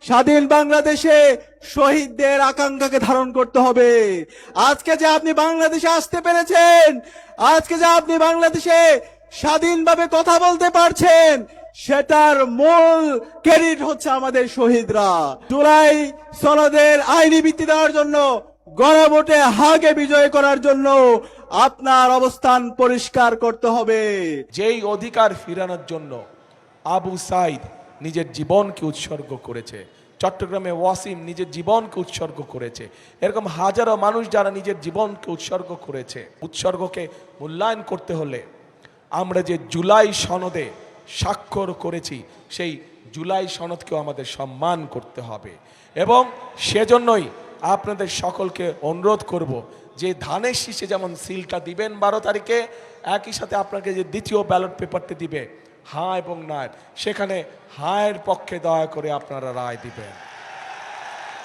স্বাধীন বাংলাদেশে শহীদদের আকাঙ্ক্ষাকে ধারণ করতে হবে। আজকে যে আপনি বাংলাদেশে আসতে পেরেছেন, আজকে যে আপনি বাংলাদেশে স্বাধীনভাবে কথা বলতে পারছেন, সেটার মূল ক্রেডিট হচ্ছে আমাদের শহীদরা। জুলাই সনদের আইনি ভিত্তি দেওয়ার জন্য, গণভোটে হাগে বিজয় করার জন্য আপনার অবস্থান পরিষ্কার করতে হবে। যেই অধিকার ফিরানোর জন্য আবু সাইদ নিজের জীবনকে উৎসর্গ করেছে, চট্টগ্রামে ওয়াসিম নিজের জীবনকে উৎসর্গ করেছে, এরকম হাজারো মানুষ যারা নিজের জীবনকে উৎসর্গ করেছে, উৎসর্গকে মূল্যায়ন করতে হলে আমরা যে জুলাই সনদে স্বাক্ষর করেছি, সেই জুলাই সনদকেও আমাদের সম্মান করতে হবে। এবং সেজন্যই আপনাদের সকলকে অনুরোধ করব যে ধানের শীষে যেমন সিলটা দিবেন 12 তারিখে, একই সাথে আপনাকে যে দ্বিতীয় ব্যালট পেপারটি দিবে হ্যাঁ এবং না, সেখানে হায়ের পক্ষে দয়া করে আপনারা রায় দিবেন।